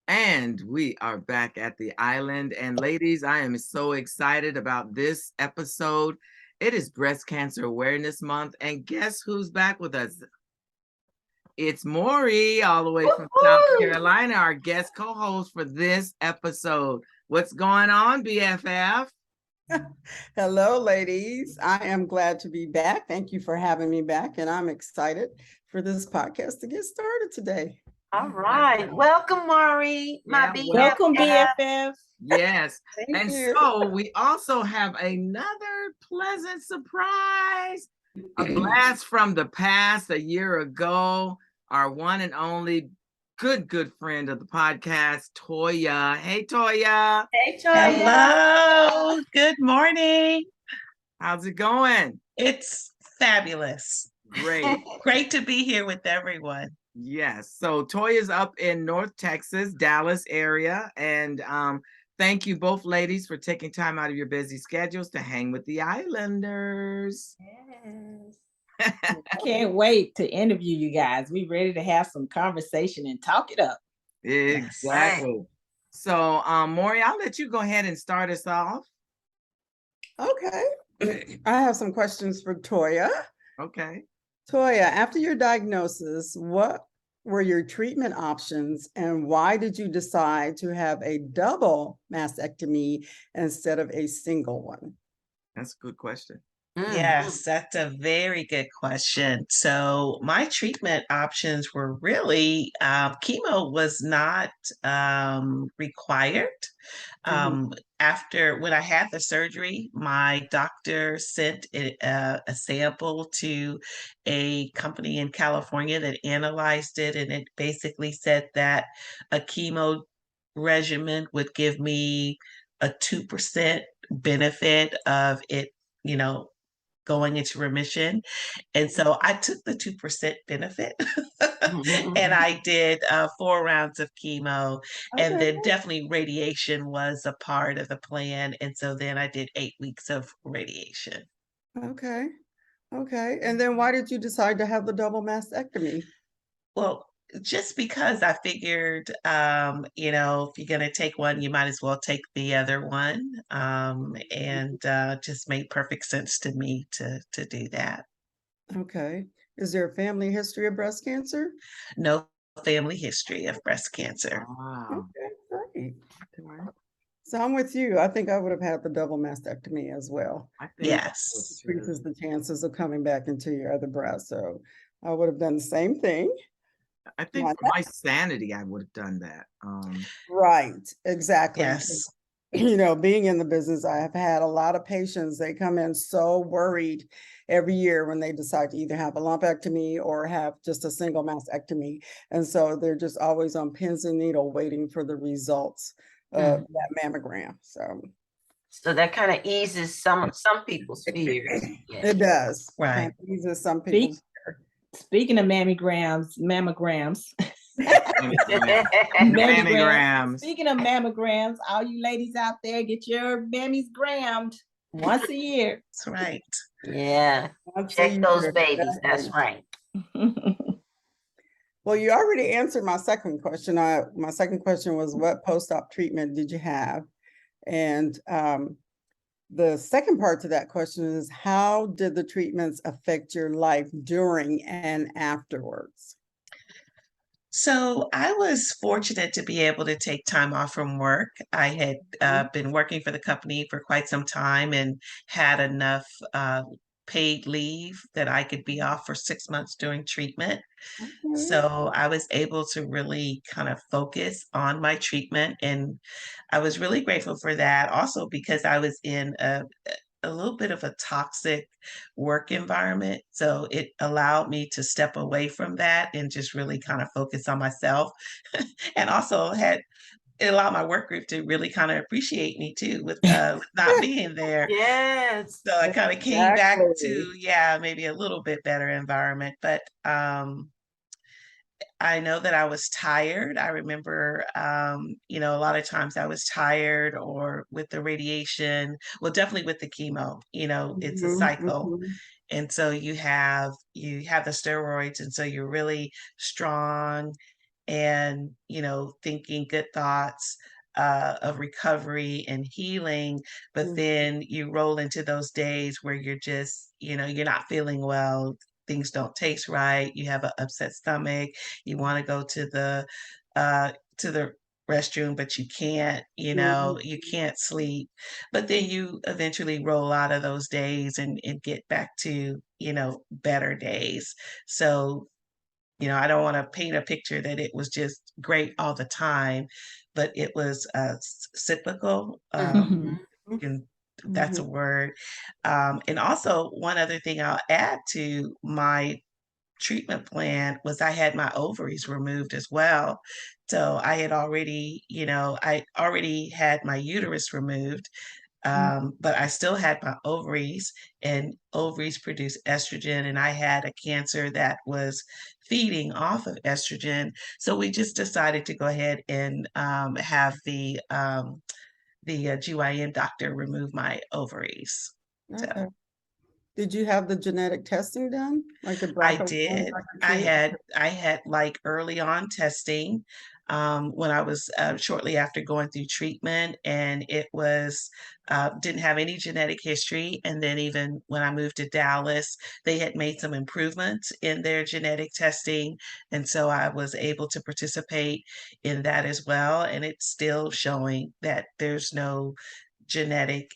And we are back at the island. And ladies, I am so excited about this episode. It is Breast Cancer Awareness Month. And guess who's back with us? It's Mauri, all the way from South Woo-hoo! Carolina, our guest co host for this episode. What's going on, BFF? Hello, ladies. I am glad to be back. Thank you for having me back, and I'm excited for this podcast to get started today. All right. Welcome, Mauri, my Yeah, Welcome, BFF. BFF. Yes. Thank And you. so we also have another pleasant surprise, a blast from the past a year ago. Our one and only good friend of the podcast, Toya. Hey, Toya. Hey, Toya. Hello. Good morning. How's it going? It's fabulous. Great. Great to be here with everyone. Yes. So Toya's up in North Texas, Dallas area. And thank you both ladies for taking time out of your busy schedules to hang with the Islanders. Yes. Can't wait to interview you guys. We ready to have some conversation and talk it up. Exactly. So Mauri, I'll let you go ahead and start us off. Okay. I have some questions for Toya. Okay. Toya, after your diagnosis, what were your treatment options and why did you decide to have a double mastectomy instead of a single one? That's a good question. Yes, that's a very good question. So my treatment options were really chemo was not required. After when I had the surgery, my doctor sent a sample to a company in California that analyzed it, and it basically said that a chemo regimen would give me a 2% benefit of it, you know, going into remission. And so I took the 2% benefit and I did 4 rounds of chemo. And Okay. then definitely radiation was a part of the plan. And so then I did 8 weeks of radiation. Okay. Okay. And then why did you decide to have the double mastectomy? Well, just because I figured, if you're going to take one, you might as well take the other one. And just made perfect sense to me to do that. Okay. Is there a family history of breast cancer? No family history of breast cancer. Wow. Okay, great. So I'm with you. I think I would have had the double mastectomy as well. I think Yes. Increases the chances of coming back into your other breast. So I would have done the same thing. I think for my sanity, I would have done that. Right, exactly. Yes. You know, being in the business, I have had a lot of patients. They come in so worried every year when they decide to either have a lumpectomy or have just a single mastectomy. And so they're just always on pins and needle waiting for the results of that mammogram. So that kind of eases some people's fears. Yeah. It does. Right. These are some people's Speaking of mammograms. Mammograms. Speaking of mammograms, all you ladies out there, get your mammies grammed once a year. That's right. Yeah. Check those babies. That's right. Well, you already answered my second question. My second question was, what post-op treatment did you have? And the second part to that question is, how did the treatments affect your life during and afterwards? So I was fortunate to be able to take time off from work. I had been working for the company for quite some time and had enough paid leave that I could be off for 6 months during treatment. So I was able to really kind of focus on my treatment. And I was really grateful for that also because I was in a little bit of a toxic work environment. So it allowed me to step away from that and just really kind of focus on myself. And also it allowed my work group to really kind of appreciate me too with not being there. Yes. So I kind of came back to, maybe a little bit better environment. But I know that I was tired. I remember, a lot of times I was tired or with the radiation, well, definitely with the chemo, it's a cycle. And so you have the steroids, and so you're really strong and, thinking good thoughts of recovery and healing, but Mm. then you roll into those days where you're just, you're not feeling well, things don't taste right, you have an upset stomach, you want to go to the restroom, but you can't, Mhm. you can't sleep. But then you eventually roll out of those days and get back to, better days. So, I don't want to paint a picture that it was just great all the time, but it was cyclical. Mhm. And that's a Mhm. word. And also, one other thing I'll add to my treatment plan was I had my ovaries removed as well. So I already had my uterus removed, but I still had my ovaries, and ovaries produce estrogen, and I had a cancer that was feeding off of estrogen. So we just decided to go ahead and have the GYN doctor remove my ovaries. So Okay. Did you have the genetic testing done, like the I BRCA1, did. BRCA2? I had like early on testing when I was shortly after going through treatment, and it was didn't have any genetic history. And then even when I moved to Dallas, they had made some improvements in their genetic testing, and so I was able to participate in that as well. And it's still showing that there's no genetic,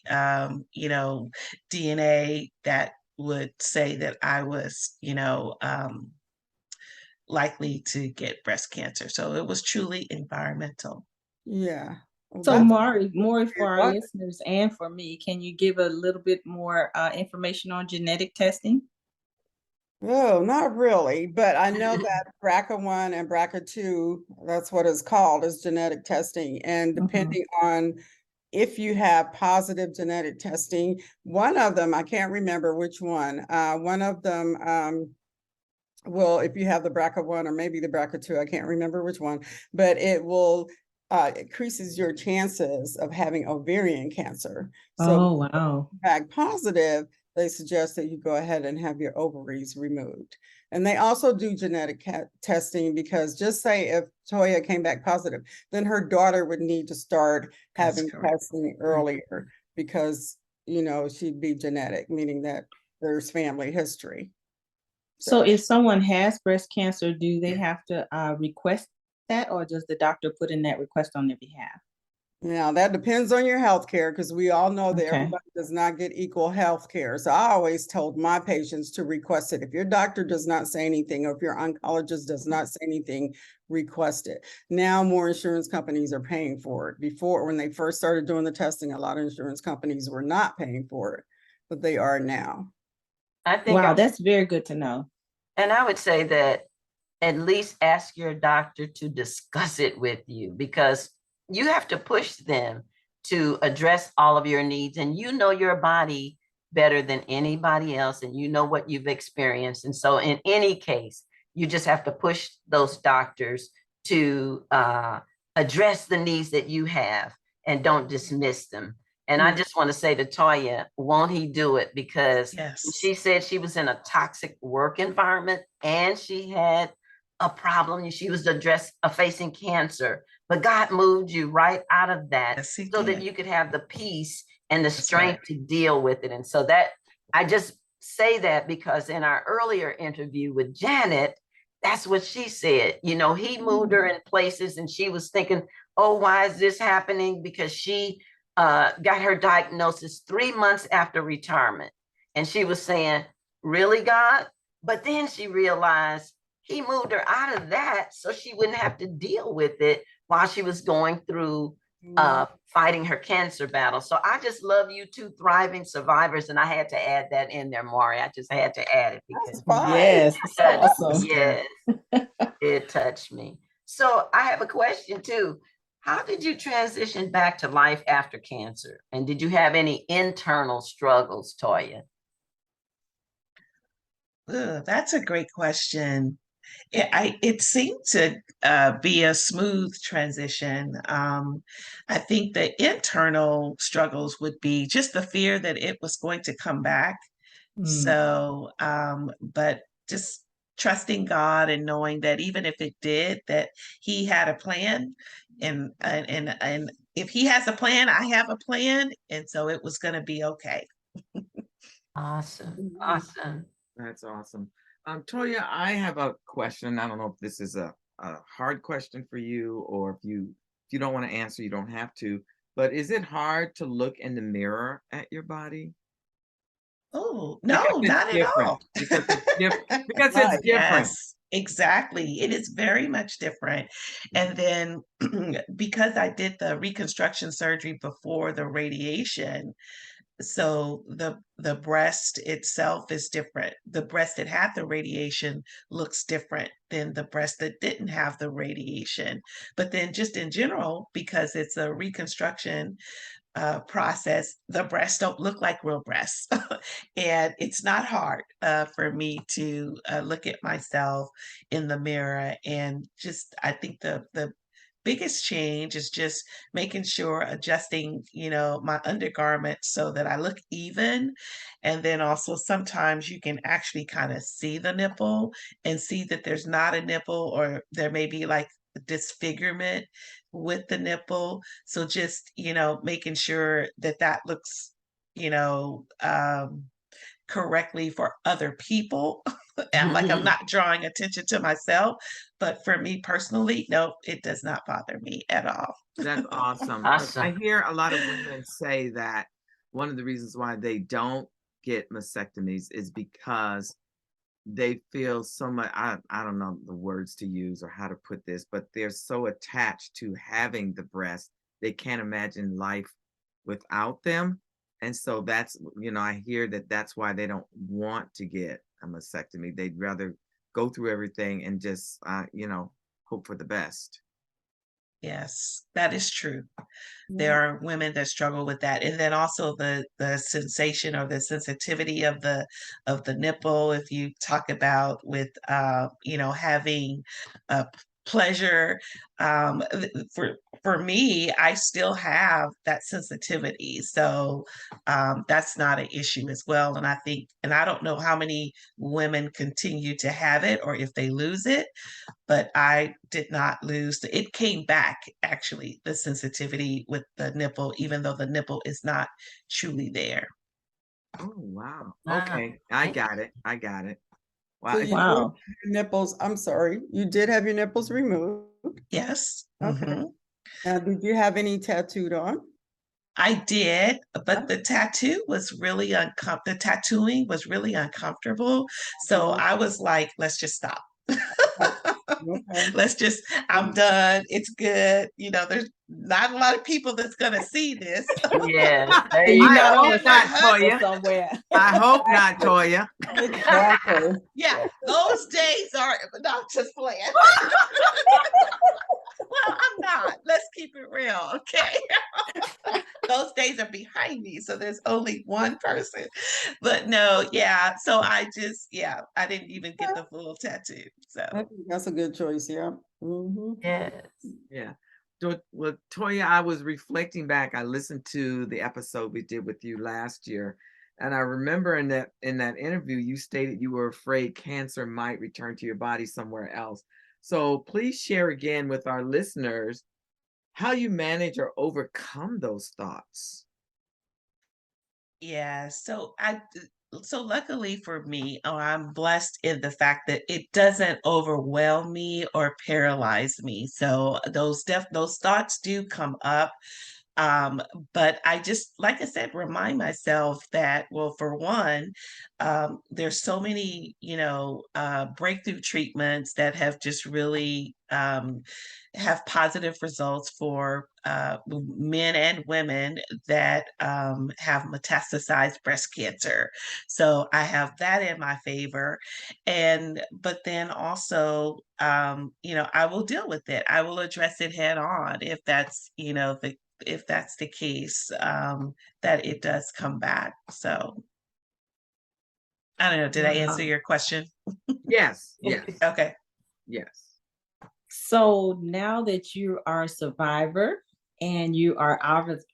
DNA that would say that I was, likely to get breast cancer. So it was truly environmental. Yeah. Well, So that's Maury, for our what? listeners and for me, can you give a little bit more information on genetic testing? Oh, not really, but I know that BRCA1 and BRCA2, that's what it's called, is genetic testing. And Mhm. depending on if you have positive genetic testing, one of them, I can't remember which one of them, well, if you have the BRCA1 or maybe the BRCA2, I can't remember which one, but it will increases your chances of having ovarian cancer. So Oh, wow. back positive, they suggest that you go ahead and have your ovaries removed. And they also do genetic testing because just say if Toya came back positive, then her daughter would need to start That's having correct. testing earlier because, she'd be genetic, meaning that there's family history. So So if someone has breast cancer, do they have to request that, or does the doctor put in that request on their behalf? now that depends on your health care because we all know that Okay. everybody does not get equal health care. So I always told my patients to request it. If your doctor does not say anything, or if your oncologist does not say anything, request it. Now more insurance companies are paying for it. Before, when they first started doing the testing, a lot of insurance companies were not paying for it, but they are now. I think, Wow, that's very good to know. and I would say that at least ask your doctor to discuss it with you, because you have to push them to address all of your needs, and you know your body better than anybody else, and you know what you've experienced. And so in any case, you just have to push those doctors to address the needs that you have and don't dismiss them. And I Mm. just want to say to Toya, won't he do it? Because Yes. she said she was in a toxic work environment and she had a problem. She was facing cancer, but God moved you right out of that Yes, he so that did. you could have the peace and the That's right. strength to deal with it. And so that I just say that because in our earlier interview with Janet, that's what she said. He moved her in places and she was thinking, oh, why is this happening? Because she got her diagnosis 3 months after retirement. And she was saying, really, God? But then she realized he moved her out of that so she wouldn't have to deal with it while she was going through fighting her cancer battle. So I just love you two thriving survivors. And I had to add that in there, Mauri. I just had to add it That's because fine. Yes, it's That's awesome. good. yes, it touched me. So I have a question too. How did you transition back to life after cancer? And did you have any internal struggles, Toya? Ugh, that's a great question. It seemed to be a smooth transition. I think the internal struggles would be just the fear that it was going to come back. Mm. So, but just trusting God and knowing that even if it did, that He had a plan, and if He has a plan, I have a plan, and so it was going to be okay. Awesome. Mhm. Awesome. That's awesome. Toya, I have a question. I don't know if this is a hard question for you, or if you don't want to answer, you don't have to. But is it hard to look in the mirror at your body? Oh, Because no, it's not at different. all. Because it's different. Because it's Right. different. Yes, exactly. It is very much different. And then because I did the reconstruction surgery before the radiation, so the breast itself is different. The breast that had the radiation looks different than the breast that didn't have the radiation. But then just in general, because it's a reconstruction process, the breasts don't look like real breasts. And it's not hard for me to look at myself in the mirror. And just, I think the biggest change is just making sure adjusting, my undergarments so that I look even. And then also sometimes you can actually kind of see the nipple and see that there's not a nipple, or there may be like disfigurement with the nipple. So just, making sure that that looks, you know, um, correctly for other people. And like I'm not drawing attention to myself, but for me personally, no, it does not bother me at all. That's awesome. 'Cause I Awesome. hear a lot of women say that one of the reasons why they don't get mastectomies is because they feel so much. I don't know the words to use or how to put this, but they're so attached to having the breast, they can't imagine life without them. And so that's, I hear that that's why they don't want to get a mastectomy. They'd rather go through everything and just, hope for the best. Yes, that is true. Yeah. There are women that struggle with that, and then also the sensation or the sensitivity of the nipple. If you talk about with having uh, pleasure, for me, I still have that sensitivity, so that's not an issue as well. And I think, and I don't know how many women continue to have it or if they lose it, but I did not lose. It came back, actually, the sensitivity with the nipple, even though the nipple is not truly there. Oh, wow. Wow. Okay. I got it. I got it. Wow. So It's you did have Wow. your nipples, I'm sorry, you did have your nipples removed. Yes. Okay. Mhm. Now, did you have any tattooed on? I did, but the tattoo was really the tattooing was really uncomfortable. So Oh, I was like, let's just stop. okay. Let's just, I'm done. It's good. There's not a lot of people that's gonna see this. Yes, there And you're you I not go. on hope a not, festival Toya. somewhere. I hope not, Toya. Exactly. Yeah, those days are not just playing. Well, I'm not. Let's keep it real, okay? Those days are behind me, so there's only one person. But no, yeah. So I didn't even get the full tattoo. I So think that's a good choice, yeah. Mhm. Yes. Yeah. Well, Toya, I was reflecting back. I listened to the episode we did with you last year, and I remember in that interview you stated you were afraid cancer might return to your body somewhere else. So please share again with our listeners how you manage or overcome those thoughts. yeah, so luckily for me, I'm blessed in the fact that it doesn't overwhelm me or paralyze me. So those thoughts do come up. Um, but I just, like I said, remind myself that, well, for one, there's so many, breakthrough treatments that have just really have positive results for men and women that have metastasized breast cancer. So I have that in my favor. But then also, I will deal with it. I will address it head on if that's, if that's the case, that it does come back. So I don't know. Did I answer Wow. your question? Yes, yes, Okay. yes. So now that you are a survivor and you are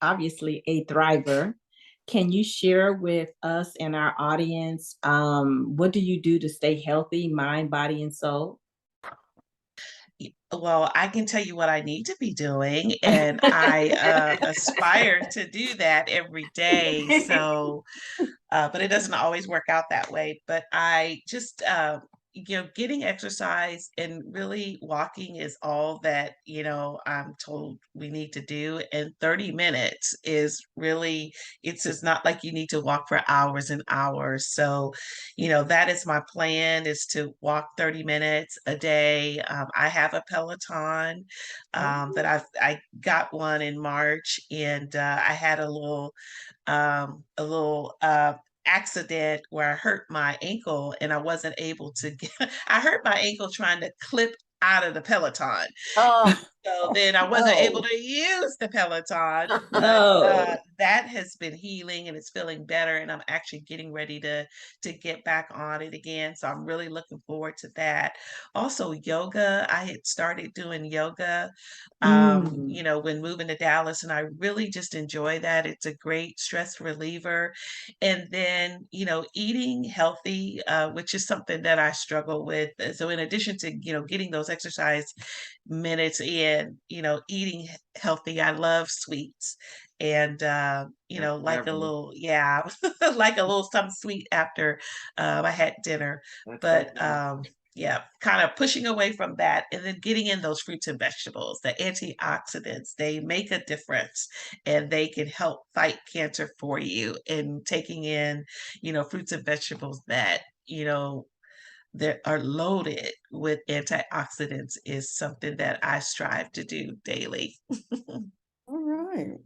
obviously a thriver, Can you share with us and our audience, what do you do to stay healthy, mind, body, and soul? Well, I can tell you what I need to be doing, and I aspire to do that every day. So, but it doesn't always work out that way. But I just, getting exercise and really walking is all that, I'm told we need to do. And 30 minutes is really, it's just not like you need to walk for hours and hours. So, that is my plan, is to walk 30 minutes a day. I have a Peloton that I got one in March, and I had a little accident where I hurt my ankle, and I wasn't able to get, I hurt my ankle trying to clip out of the Peloton. Oh, So then I wasn't able No, to use the Peloton, but no. that has been healing and it's feeling better. And I'm actually getting ready to get back on it again. So I'm really looking forward to that. Also, yoga. I had started doing yoga, Mm. when moving to Dallas, and I really just enjoy that. It's a great stress reliever. And then, eating healthy, which is something that I struggle with. So in addition to, getting those exercise minutes in, eating healthy. I love sweets, and Yeah, like a definitely. little, yeah, like a little something sweet after I had dinner. That's so But cool. yeah, kind of pushing away from that and then getting in those fruits and vegetables, the antioxidants, they make a difference and they can help fight cancer for you. And taking in, fruits and vegetables that, that are loaded with antioxidants is something that I strive to do daily. All right.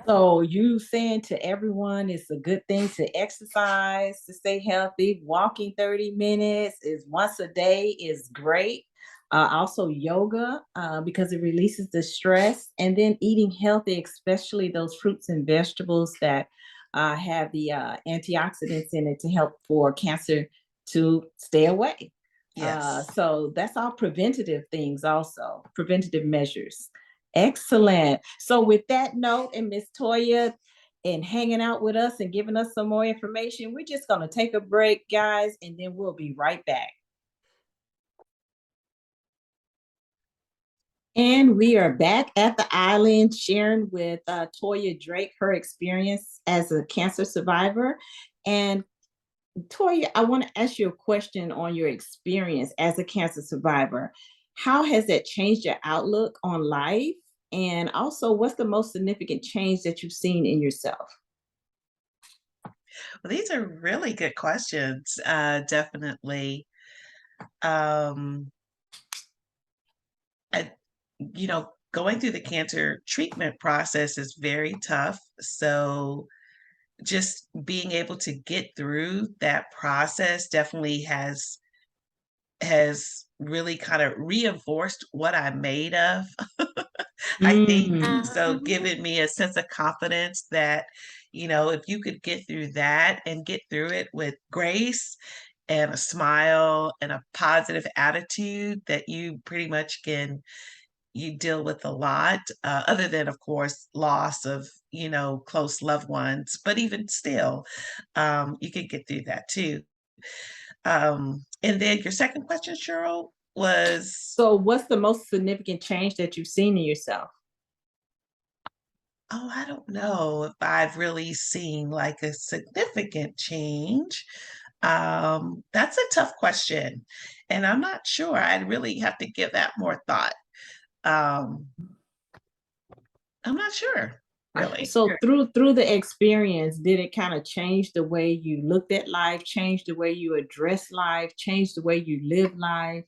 So you saying to everyone it's a good thing to exercise to stay healthy. Walking 30 minutes is once a day is great. Also yoga, because it releases the stress, and then eating healthy, especially those fruits and vegetables that have the antioxidants in it to help for cancer to stay away. Yes. So that's all preventative things, also preventative measures. Excellent. So with that note, and Miss Toya and hanging out with us and giving us some more information, we're just going to take a break, guys, and then we'll be right back. And we are back at the island sharing with Toya Drake her experience as a cancer survivor. And Toya, I want to ask you a question on your experience as a cancer survivor. How has that changed your outlook on life? And also, what's the most significant change that you've seen in yourself? Well, these are really good questions. Definitely. Um, I, Going through the cancer treatment process is very tough. So just being able to get through that process definitely has really kind of reinforced what I'm made of. I think Mm, so, giving me a sense of confidence that, if you could get through that and get through it with grace and a smile and a positive attitude, that you pretty much you deal with a lot, other than, of course, loss of, close loved ones. But even still, you can get through that too. And then your second question, Cheryl, was, so, what's the most significant change that you've seen in yourself? oh, I don't know if I've really seen like a significant change. That's a tough question. And I'm not sure. I'd really have to give that more thought. Um, I'm not sure, really. So, through the experience, did it kind of change the way you looked at life, change the way you address life, change the way you live life?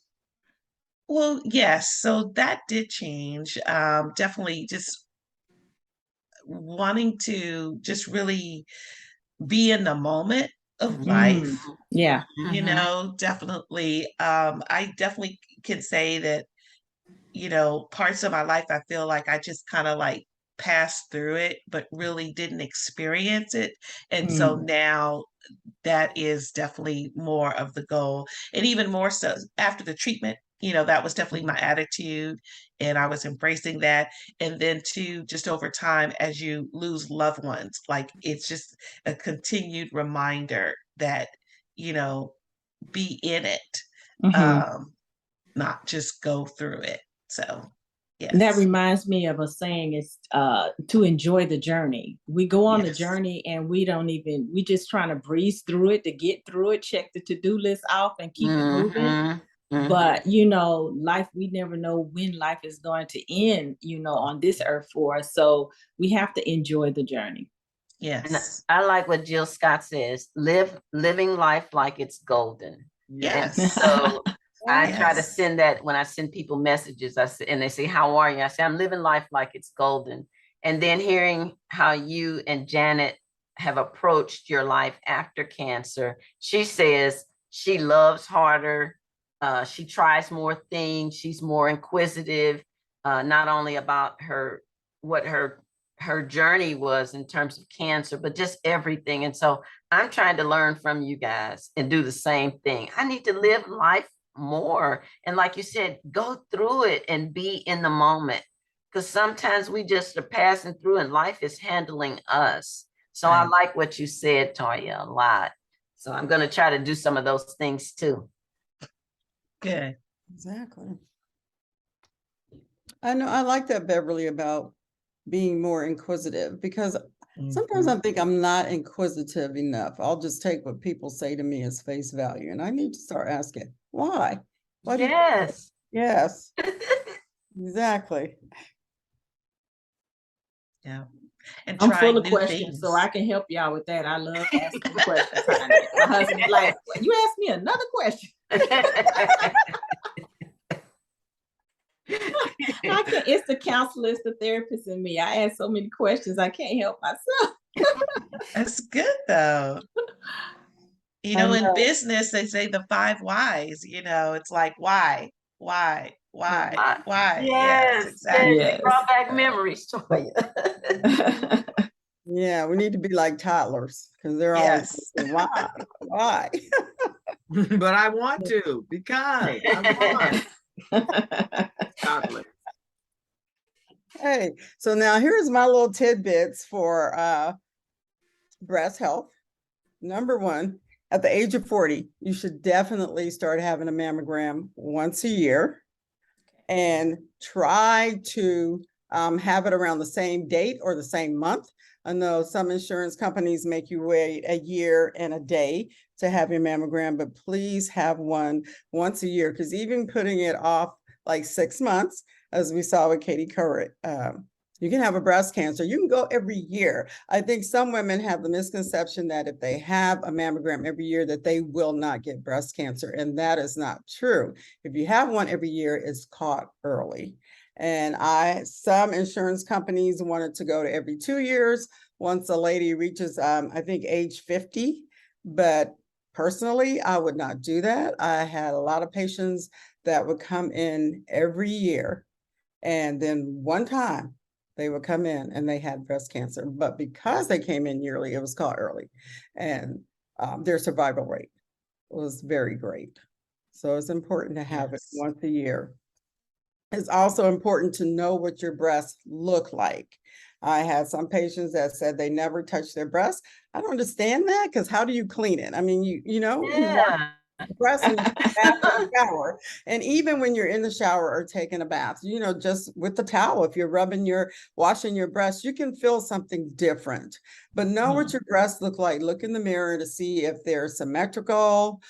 Well, yes. So that did change. Definitely just wanting to just really be in the moment of Mm, life, yeah. definitely. I definitely can say that, parts of my life, I feel like I just kind of like passed through it, but really didn't experience it. And so Mm, now that is definitely more of the goal. And even more so after the treatment that was definitely my attitude, and I was embracing that. And then too, just over time, as you lose loved ones, like it's just a continued reminder that, be in it, Mhm. not just go through it. So, That yes, reminds me of a saying is to enjoy the journey. We go on the yes, journey and we just trying to breeze through it to get through it, check the to-do list off and keep it moving. Mhm, mhm. But life, we never know when life is going to end, on this earth for us. So we have to enjoy the journey. And yes, I like what Jill Scott says, living life like it's golden. And yes, so I try to yes, send that when I send people messages. And they say, "How are you?" I say, "I'm living life like it's golden." And then hearing how you and Janet have approached your life after cancer, she says she loves harder. She tries more things. She's more inquisitive, not only about what her journey was in terms of cancer, but just everything. And so I'm trying to learn from you guys and do the same thing. I need to live life more. And like you said, go through it and be in the moment. Because sometimes we just are passing through and life is handling us. So I Right. like what you said, Toya, a lot. So I'm going to try to do some of those things too. good. Exactly. I know I like that, Beverly, about being more inquisitive, because sometimes I Mhm. think I'm not inquisitive enough. I'll just take what people say to me as face value, and I need to start asking, why? Why do you? Yes. Yes, exactly. Yeah. And I'm full trying of new questions, so I things. can help y'all with that. I love asking questions, honey. My husband is like, "You asked me another question." I can't. It's the counselor, it's the therapist in me. I ask so many questions, I can't help myself. That's good though. I In know. business, they say the five whys, it's like Right. why? Yes, Yes, yes, you exactly. Yes. brought back memories, Toya. Yeah, we need to be like toddlers, because they're always Yes. asking, why? Why? But I want to because I want chocolate. Hey, so now here's my little tidbits for breast health. Number one, at the age of 40, you should definitely start having a mammogram once a year, and try to have it around the same date or the same month. I know some insurance companies make you wait a year and a day to have your mammogram, but please have one once a year, because even putting it off like 6 months, as we saw with Katie Curran, you can have a breast cancer. You can go every year. I think some women have the misconception that if they have a mammogram every year, that they will not get breast cancer, and that is not true. If you have one every year, it's caught early. And some insurance companies wanted to go to every 2 years once a lady reaches, I think, age 50. But personally, I would not do that. I had a lot of patients that would come in every year, and then one time they would come in and they had breast cancer. But because they came in yearly, it was caught early, and their survival rate was very great. So it's important to have it Yes. once a year. It's also important to know what your breasts look like. I had some patients that said they never touched their breasts. I don't understand that, because how do you clean it? I mean, you wash Yeah. your breasts in the bath or the shower. And even when you're in the shower or taking a bath, just with the towel, if you're washing your breasts, you can feel something different. But know what your breasts look like. Look in the mirror to see if they're symmetrical.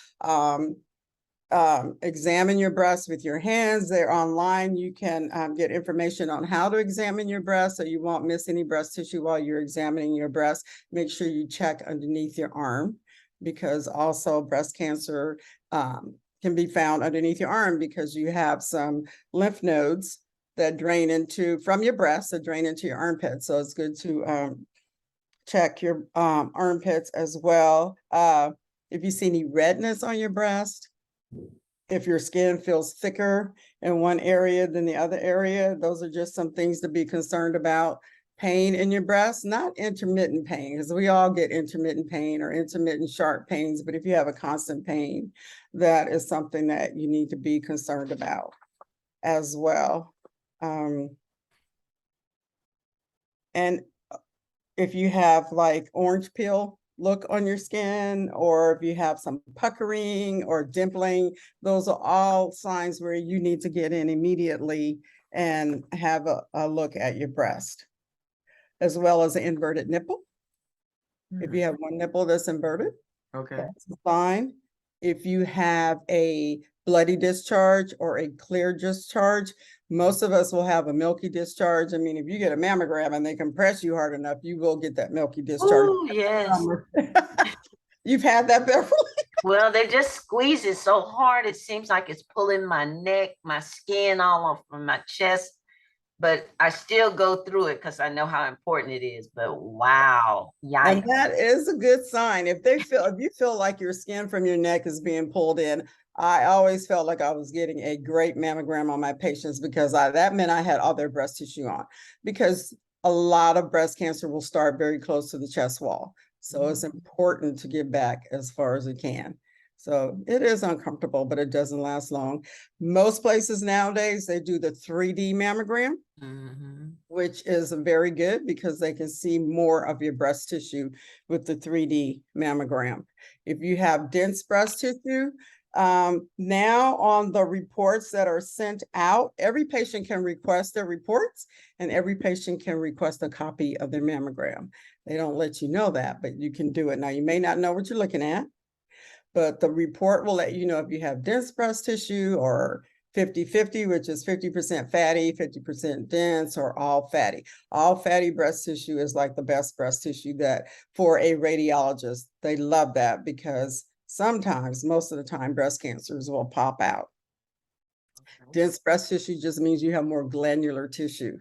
Examine your breasts with your hands. They're online. You can get information on how to examine your breast, so you won't miss any breast tissue while you're examining your breast. Make sure you check underneath your arm, because also breast cancer can be found underneath your arm, because you have some lymph nodes that from your breast that drain into your armpits. So it's good to check your armpits as well. If you see any redness on your breast, if your skin feels thicker in one area than the other area, those are just some things to be concerned about. pain in your breast, not intermittent pain, because we all get intermittent pain or intermittent sharp pains, but if you have a constant pain, that is something that you need to be concerned about as well. And if you have like orange peel look on your skin, or if you have some puckering or dimpling, those are all signs where you need to get in immediately and have a look at your breast, as well as an inverted nipple. If you have one nipple that's inverted, Okay. that's fine. If you have a bloody discharge or a clear discharge, most of us will have a milky discharge. I mean, if you get a mammogram and they compress you hard enough, you will get that milky discharge. Oh, yes. You've had that, Beverly? Well, they just squeeze it so hard, it seems like it's pulling my neck, my skin all off from my chest. But I still go through it because I know how important it is. But wow, And yikes. that is a good sign. If you feel like your skin from your neck is being pulled in, I always felt like I was getting a great mammogram on my patients, because that meant I had all their breast tissue on, because a lot of breast cancer will start very close to the chest wall. So it's important to get back as far as we can. So it is uncomfortable, but it doesn't last long. Most places nowadays, they do the 3D mammogram, which is very good because they can see more of your breast tissue with the 3D mammogram. If you have dense breast tissue, now on the reports that are sent out, every patient can request their reports, and every patient can request a copy of their mammogram. They don't let you know that, but you can do it. Now, you may not know what you're looking at, but the report will let you know if you have dense breast tissue or 50-50, which is 50% fatty, 50% dense, or all fatty. All fatty breast tissue is like the best breast tissue that for a radiologist. They love that because sometimes, most of the time, breast cancers will pop out. Dense breast tissue just means you have more glandular tissue.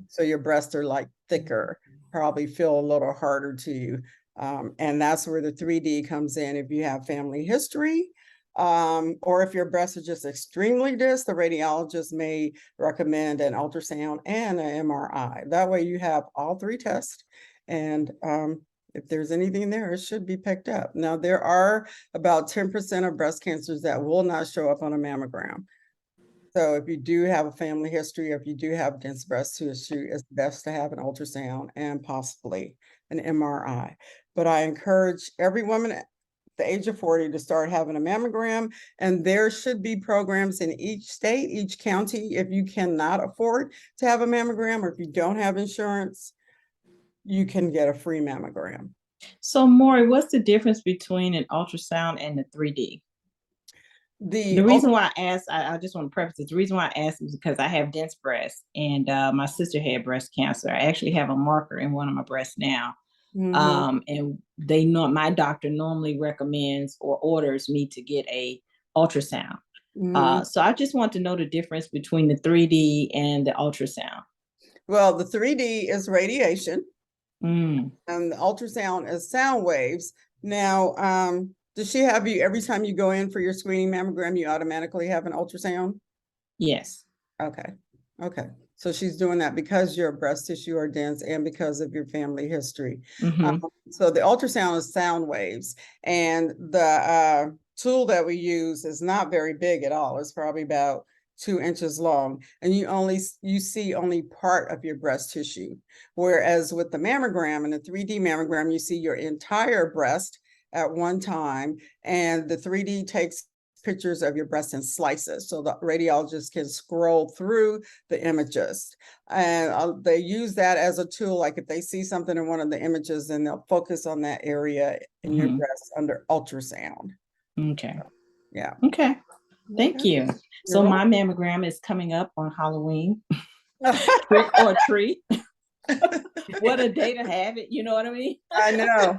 So your breasts are like thicker, probably feel a little harder to you. And that's where the 3D comes in. If you have family history, or if your breasts are just extremely dense, the radiologist may recommend an ultrasound and an MRI. That way you have all three tests. And if there's anything there, it should be picked up. Now, there are about 10% of breast cancers that will not show up on a mammogram. So if you do have a family history, or if you do have dense breast tissue, it's best to have an ultrasound and possibly an MRI. But I encourage every woman at the age of 40 to start having a mammogram, and there should be programs in each state, each county. If you cannot afford to have a mammogram, or if you don't have insurance, you can get a free mammogram. So Mauri, what's the difference between an ultrasound and the 3D? The reason why I asked, I just want to preface it. The reason why I asked is because I have dense breasts, and my sister had breast cancer. I actually have a marker in one of my breasts now. And my doctor normally recommends or orders me to get a ultrasound. So I just want to know the difference between the 3D and the ultrasound. Well, the 3D is radiation, and the ultrasound is sound waves. Now, does she have you every time you go in for your screening mammogram, you automatically have an ultrasound? Yes. Okay. So she's doing that because your breast tissue are dense and because of your family history. So the ultrasound is sound waves, and the tool that we use is not very big at all. It's probably about 2 inches long, and you see only part of your breast tissue. Whereas with the mammogram and the 3D mammogram, you see your entire breast at one time, and the 3D takes pictures of your breast in slices, so the radiologist can scroll through the images, and they use that as a tool. Like if they see something in one of the images, then they'll focus on that area in your breast under ultrasound. Okay. Yeah. Okay. Thank you. So my mammogram is coming up on Halloween. Trick or treat. What a day to have it. You know what I mean? I know.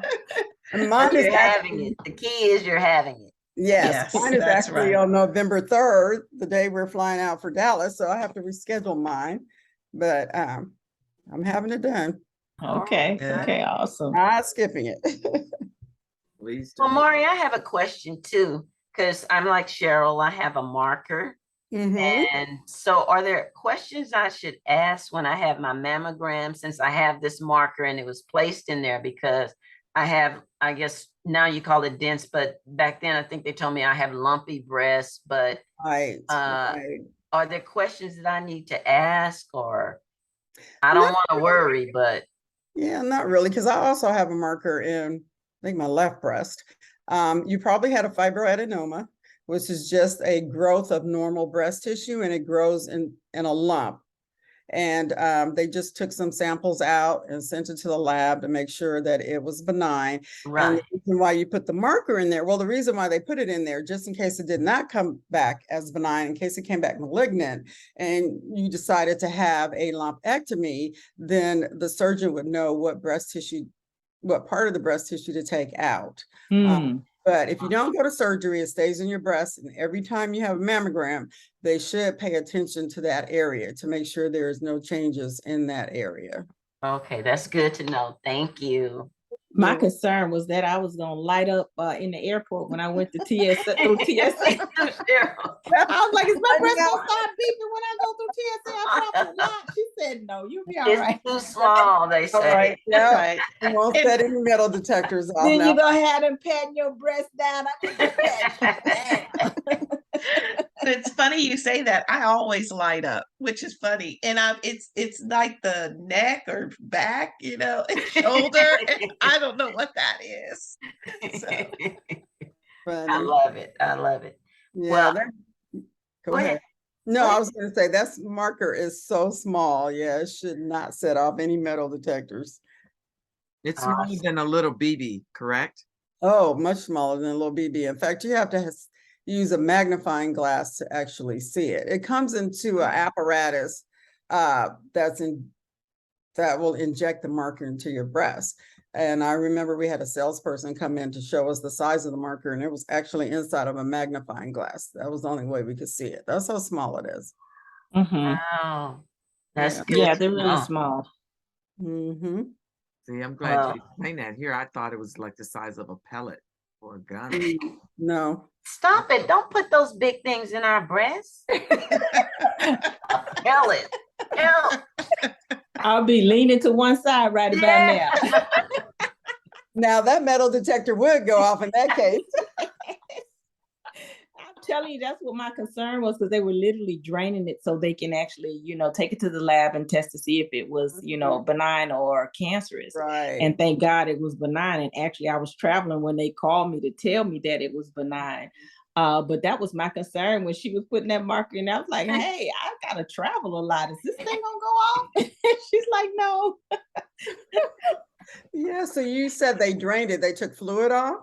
And mine is having it. The key is you're having it. Yes, mine is actually on November 3rd, the day we're flying out for Dallas. So I have to reschedule mine, but I'm having it done. Okay. Okay. Awesome. Not skipping it. Well, Mauri, I have a question too, because I'm like Cheryl. I have a marker Mhm. And so are there questions I should ask when I have my mammogram, since I have this marker and it was placed in there because I have, I guess now you call it dense, but back then I think they told me I have lumpy breasts, but Right, uh, right. are there questions that I need to ask, or I don't Not want to worry, but Yeah, not really, because I also have a marker in, I think, my left breast. You probably had a fibroadenoma, which is just a growth of normal breast tissue, and it grows in a lump. And they just took some samples out and sent it to the lab to make sure that it was benign. And right. the reason why you put the marker in there, well, the reason why they put it in there, just in case it did not come back as benign, in case it came back malignant, and you decided to have a lumpectomy, then the surgeon would know what breast tissue, what part of the breast tissue to take out. Hmm. But if you don't go to surgery, it stays in your breast. And every time you have a mammogram, they should pay attention to that area to make sure there is no changes in that area. Okay, that's good to know. Thank you. My concern was that I was gonna light up in the airport when I went to TSA through TSA. I was like, "Is my breast gonna start beeping when I go through TSA?" I probably not. She said, "No, you'll be all It's right." too small, they All say. right. Yeah. Right. We won't set any metal detectors off Then now. you gonna have them patting your breast down. I mean, It's funny you say that. I always light up, which is funny. And it's like the neck or back, and shoulder. And I don't know what that is. So I Funny. love it. I love it. Yeah, Well, go ahead. No, Go I ahead. was going to say that marker is so small. Yeah, it should not set off any metal detectors. It's smaller Awesome. than a little BB, correct? Oh, much smaller than a little BB. In fact, you have to use a magnifying glass to actually see it. It comes into an apparatus that will inject the marker into your breast. And I remember we had a salesperson come in to show us the size of the marker, and it was actually inside of a magnifying glass. That was the only way we could see it. That's how small it is. Mhm. Wow. That's Yeah. good. Yeah, to they're really know. small. Mm-hmm. See, I'm glad Well, you explained that. Here, I thought it was like the size of a pellet or a gun. No. stop it. Don't put those big things in our breasts. Pellet. Help. I'll be leaning to one side right about now. Yeah. Now that metal detector would go off in that case. I'm telling you, that's what my concern was, because they were literally draining it so they can actually, take it to the lab and test to see if it was, benign or cancerous. Right. And thank God it was benign. And actually, I was traveling when they called me to tell me that it was benign. But that was my concern when she was putting that marker in. I was like, "Hey, I gotta travel a lot. Is this thing gonna go off?" She's like, "No." Yeah, so you said they drained it. They took fluid off?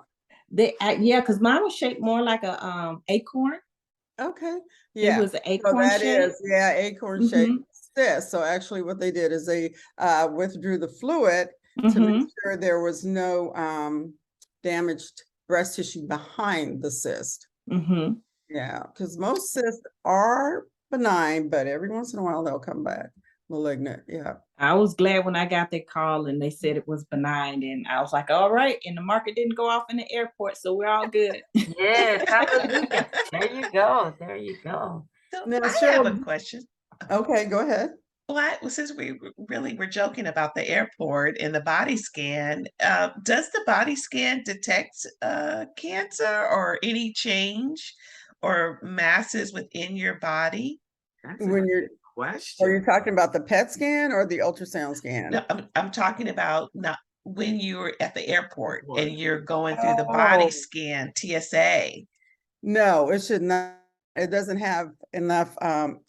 Yeah, because mine was shaped more like a acorn. Okay. It Yeah. was an So acorn that shape. is, yeah, acorn shaped Mhm. cyst. So actually what they did is they withdrew the fluid to make Mhm. sure there was no damaged breast tissue behind the cyst. Mhm. Yeah, because most cysts are benign, but every once in a while they'll come back malignant. Yeah. I was glad when I got that call and they said it was benign, and I was like, "All right." And the market didn't go off in the airport, so we're all good. Yes. Hallelujah. There you go. There you go. So Now, I have a Cheryl, question. okay, go ahead. Well, since we really were joking about the airport and the body scan, does the body scan detect cancer or any change or masses within your body? That's a When good you're, Are question. you talking about the PET scan or the ultrasound scan? No, I'm talking about not when you're at the airport What? and you're going through the body Oh, scan, TSA. no, it should not. It doesn't have enough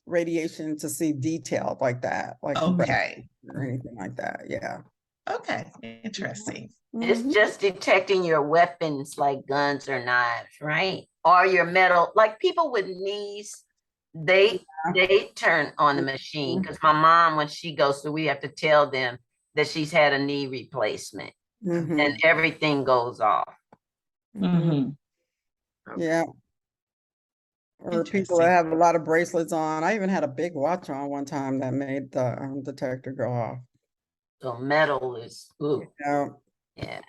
radiation to see detailed like that, like the breast Okay. or anything like that. Yeah. Okay. Interesting. It's Mhm. just detecting your weapons like guns or knives, right? Or your metal, like people with knees, they turn on the machine. Mhm. Because my mom, when she goes through, we have to tell them that she's had a knee replacement Mhm. and everything goes off. Mhm. Mhm. Okay. Yeah. Or people that Interesting. have a lot of bracelets on. I even had a big watch on one time that made the detector go off. So metal is, ooh, Yeah. yeah.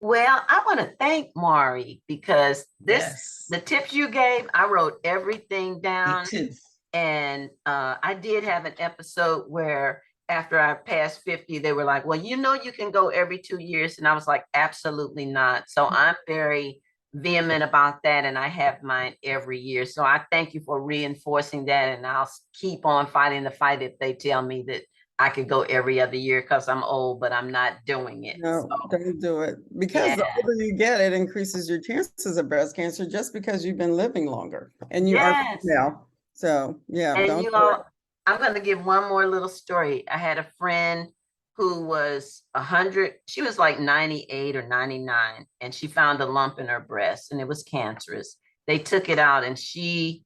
Well, I want to thank Maury because Yes, the tips you gave, I wrote everything me down. too. And I did have an episode where after I passed 50, they were like, well, you can go every 2 years. And I was like, absolutely not. So I'm very vehement about that. And I have mine every year. So I thank you for reinforcing that. And I'll keep on fighting the fight if they tell me that I could go every other year because I'm old, but I'm not doing it. No, So, don't do it. Because yeah. the older you get, it increases your chances of breast cancer just because you've been living longer and you are Yes. female. So yeah, And don't you do it. all, I'm going to give one more little story. I had a friend who was 100, she was like 98 or 99, and she found a lump in her breast and it was cancerous. They took it out and she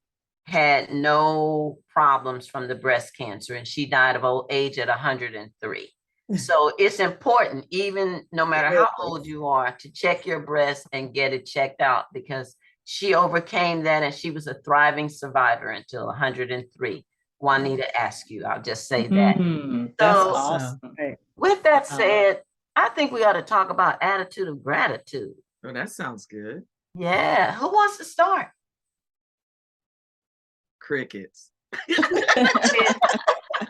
had no problems from the breast cancer, and she died of old age at 103. So it's important, even no matter how old you are, to check your breast and get it checked out because she overcame that and she was a thriving survivor until 103. Juanita asked you, I'll just say that. That's So, Awesome. awesome. Right. with that Wow. said, I think we ought to talk about attitude of gratitude. Oh, that sounds good. Yeah. Who wants to start? Crickets.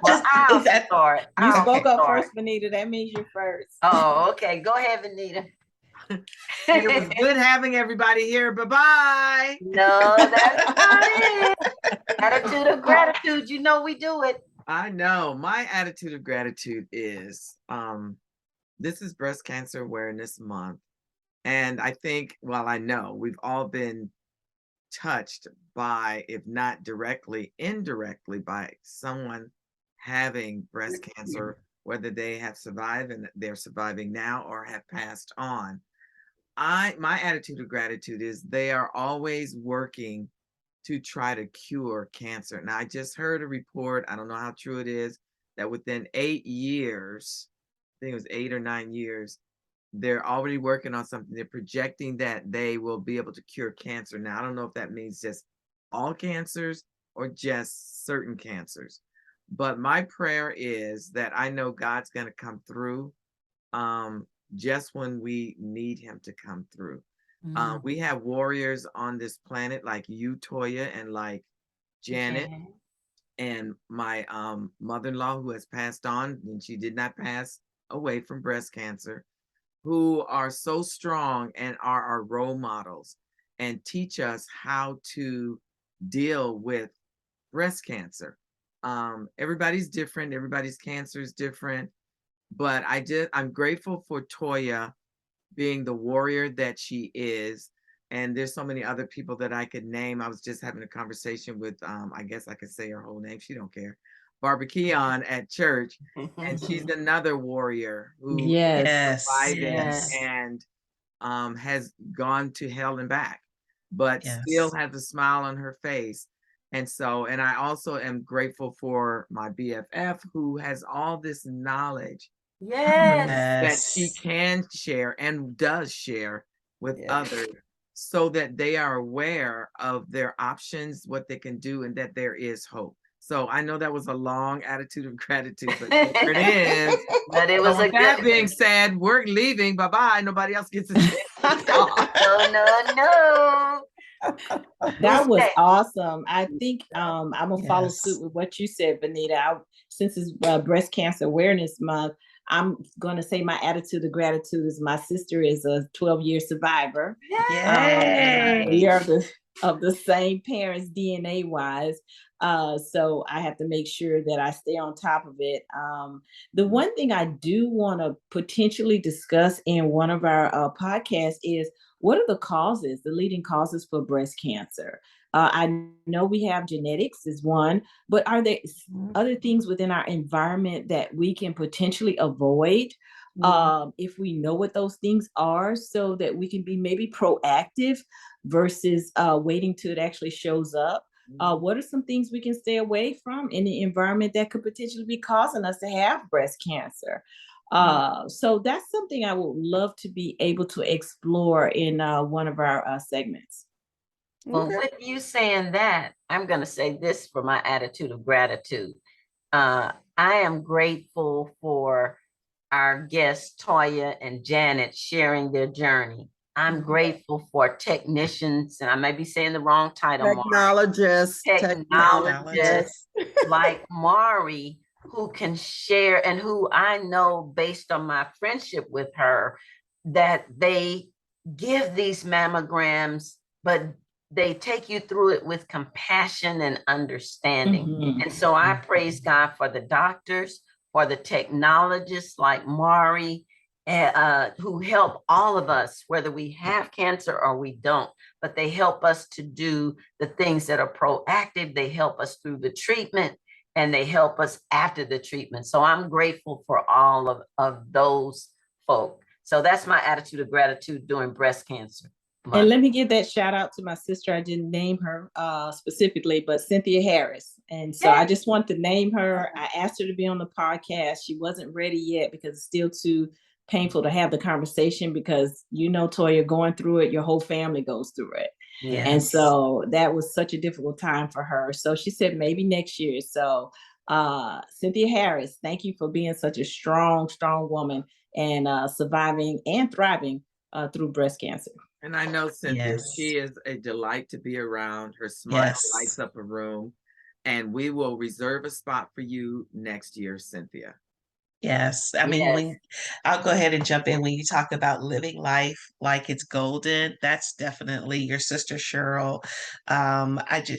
Well, I'll Is that start. You I'll spoke up start. first, Benita. That means you're first. Oh, okay. Go ahead, Anita. It was good having everybody here. Bye-bye. No, that's not it. Attitude of gratitude. You know we do it. I know. My attitude of gratitude is this is Breast Cancer Awareness Month. And I think, well, I know we've all been touched by, if not directly, indirectly by someone having breast cancer, whether they have survived and they're surviving now or have passed on. My attitude of gratitude is they are always working to try to cure cancer. Now I just heard a report, I don't know how true it is, that within 8 years, I think it was 8 or 9 years, they're already working on something. They're projecting that they will be able to cure cancer. Now I don't know if that means just all cancers or just certain cancers. But my prayer is that I know God's going to come through just when we need him to come through. We have warriors on this planet like you, Toya, and like Janet, and my mother-in-law who has passed on, and she did not pass away from breast cancer, who are so strong and are our role models and teach us how to deal with breast cancer. Everybody's different, everybody's cancer is different, but I'm grateful for Toya being the warrior that she is. And there's so many other people that I could name. I was just having a conversation with, I guess I could say her whole name. She don't care. Barbara Keon at church. And she's another warrior who Yes. Yes, surviving yes, and has gone to hell and back, but still yes, has a smile on her face. And I also am grateful for my BFF who has all this knowledge Yes. that she yes. can share and does share with Yeah. others so that they are aware of their options, what they can do, and that there is hope. So I know that was a long attitude of gratitude, but there it is. But it So was a with that good being one. said, we're leaving. Bye-bye. Nobody else gets to say. No. That was Okay. awesome. I think I'm gonna follow Yes. suit with what you said, Benita. Since it's Breast Cancer Awareness Month, I'm gonna say my attitude of gratitude is my sister is a 12-year survivor. Yay. We are of the same parents DNA wise. So I have to make sure that I stay on top of it. The one thing I do want to potentially discuss in one of our podcasts is what are the leading causes for breast cancer? I know we have genetics is one, but are there other things within our environment that we can potentially avoid if we know what those things are so that we can be maybe proactive versus waiting till it actually shows up? What are some things we can stay away from in the environment that could potentially be causing us to have breast cancer? So that's something I would love to be able to explore in one of our segments. Well, Okay. with you saying that, I'm going to say this for my attitude of gratitude. I am grateful for our guests, Toya and Janet, sharing their journey. I'm grateful for technicians, and I may be saying the wrong title, Mauri. Technologists, Technologists like Mauri, who can share and who I know based on my friendship with her, that they give these mammograms, but they take you through it with compassion and understanding. Mhm. And so I praise God for the doctors, for the technologists like Mauri, who help all of us, whether we have cancer or we don't, but they help us to do the things that are proactive. They help us through the treatment and they help us after the treatment. So I'm grateful for all of those folk. So that's my attitude of gratitude during breast cancer month. And let me give that shout out to my sister. I didn't name her specifically, but Cynthia Harris. And so I just want to name her. I asked her to be on the podcast. She wasn't ready yet because it's still too painful to have the conversation because, you know, Toya, going through it, your whole family goes through it. Yes. And so that was such a difficult time for her. So she said maybe next year. So Cynthia Harris, thank you for being such a strong woman and surviving and thriving through breast cancer. And I know Cynthia, Yes. she is a delight to be around. Her smile Yes. lights up a room. And we will reserve a spot for you next year, Cynthia. Yes. I mean, Yes. I'll go ahead and jump in. When you talk about living life like it's golden, that's definitely your sister Cheryl.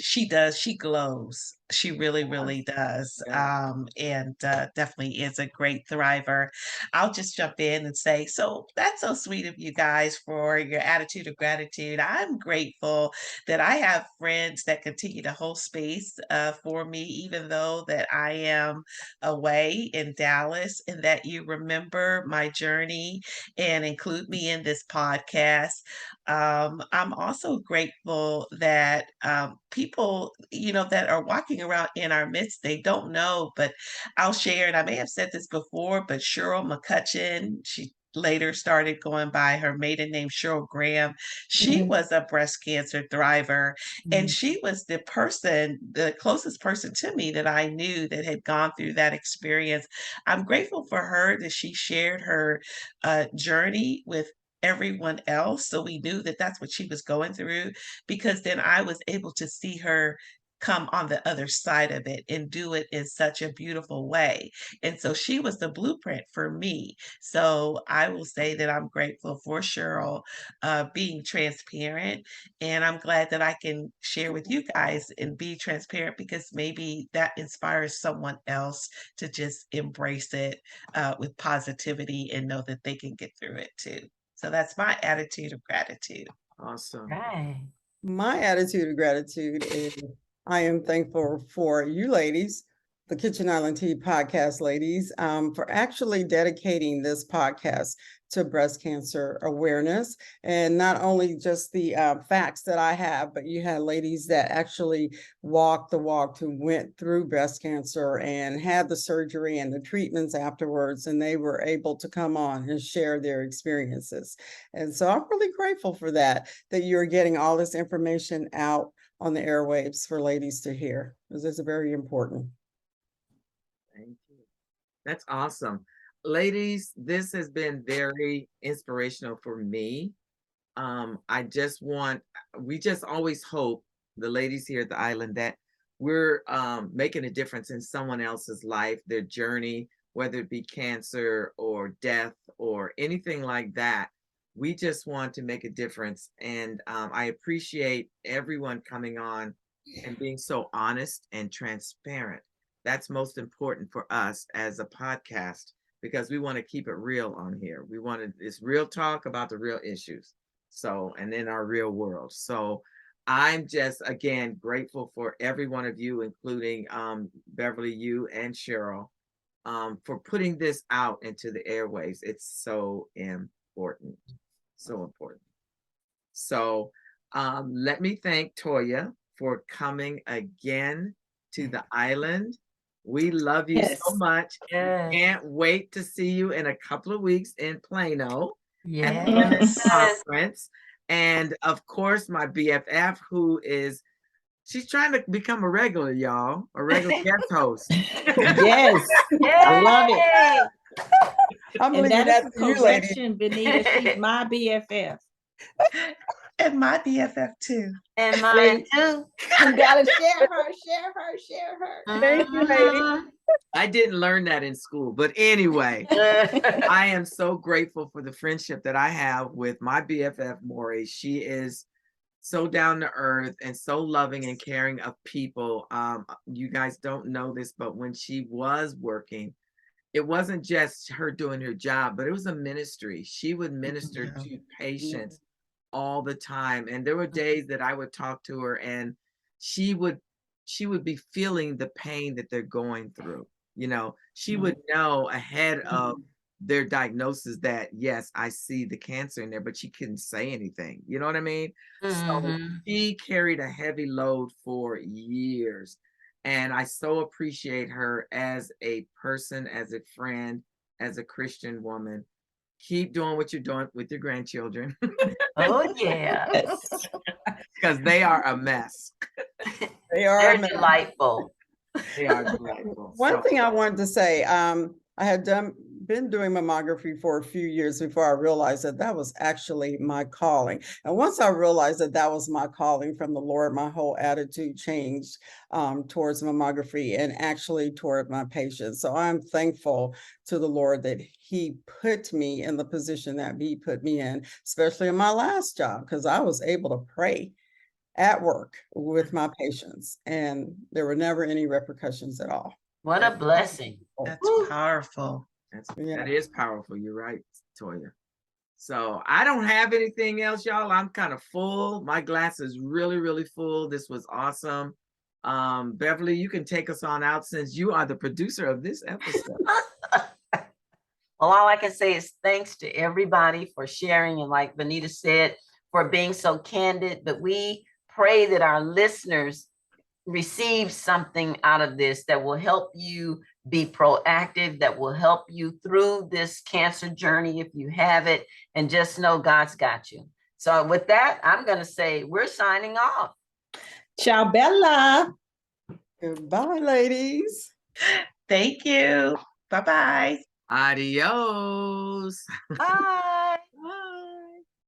She glows. She really, really does. Yeah. And definitely is a great thriver. I'll just jump in and say, so that's so sweet of you guys for your attitude of gratitude. I'm grateful that I have friends that continue to hold space for me, even though that I am away in Dallas, and that you remember my journey and include me in this podcast. I'm also grateful that people, that are walking around in our midst, they don't know, but I'll share, and I may have said this before, but Cheryl McCutcheon, she later started going by her maiden name, Cheryl Graham. She was a breast cancer thriver, and she was the closest person to me that I knew that had gone through that experience. I'm grateful for her that she shared her journey with everyone else. So we knew that that's what she was going through, because then I was able to see her come on the other side of it and do it in such a beautiful way. And so she was the blueprint for me. So I will say that I'm grateful for Cheryl being transparent. And I'm glad that I can share with you guys and be transparent, because maybe that inspires someone else to just embrace it with positivity and know that they can get through it too. So that's my attitude of gratitude. Awesome. Right. My attitude of gratitude is I am thankful for you ladies, the Kitchen Island Tea podcast ladies, for actually dedicating this podcast to breast cancer awareness. And not only just the facts that I have, but you had ladies that actually walked the walk, who went through breast cancer and had the surgery and the treatments afterwards, and they were able to come on and share their experiences. And so I'm really grateful for that you're getting all this information out on the airwaves for ladies to hear, because it's very important. Thank you. That's awesome. Ladies, this has been very inspirational for me. We just always hope, the ladies here at the island, that we're making a difference in someone else's life, their journey, whether it be cancer or death or anything like that. We just want to make a difference. And I appreciate everyone coming on and being so honest and transparent. That's most important for us as a podcast, because we want to keep it real on here. It's real talk about the real issues. So, and in our real world. So I'm just, again, grateful for every one of you, including Beverly, you and Cheryl, for putting this out into the airways. It's so important. So important. So let me thank Toya for coming again to the island. We love you so much. Yes. Can't wait to see you in a couple of weeks in Plano at the Yes. Women's Conference. And of course, my BFF, she's trying to become a regular, y'all, a regular guest host. Yes, I love it. I'm And leaving that that is a to you, lady. correction, Benita. She's my BFF. And my BFF too. And mine Lady, too. You gotta share her. thank you, lady. Mhm. I didn't learn that in school, but anyway, I am so grateful for the friendship that I have with my BFF Mauri. She is so down to earth and so loving and caring of people. You guys don't know this, but when she was working, it wasn't just her doing her job, but it was a ministry. She would minister Yeah. to patients all the time. And there were days that I would talk to her and she would she would be feeling the pain that they're going through. You know, she would know ahead of their diagnosis that yes, I see the cancer in there, but she couldn't say anything. You know what I mean? So Mhm. she carried a heavy load for years. And I so appreciate her as a person, as a friend, as a Christian woman. Keep doing what you're doing with your grandchildren Oh yeah. Yes. because they are a mess. They are They're amazing. delightful. They are delightful. One So, thing I wanted to say, I had been doing mammography for a few years before I realized that that was actually my calling. And once I realized that that was my calling from the Lord, my whole attitude changed towards mammography and actually toward my patients. So I'm thankful to the Lord that He put me in the position that He put me in, especially in my last job, because I was able to pray at work with my patients, and there were never any repercussions at all. What a blessing. That's Woo. powerful. Yeah. that is powerful. You're right, Toya. So I don't have anything else, y'all. I'm kind of full. My glass is really, really full. This was awesome. Beverly, you can take us on out since you are the producer of this episode. Well, all I can say is thanks to everybody for sharing. And like Benita said, for being so candid. But we pray that our listeners receive something out of this that will help you be proactive, that will help you through this cancer journey if you have it. And just know God's got you. So with that, I'm going to say we're signing off. Ciao, Bella. Goodbye, ladies. Thank you. Bye-bye. Adios. Bye.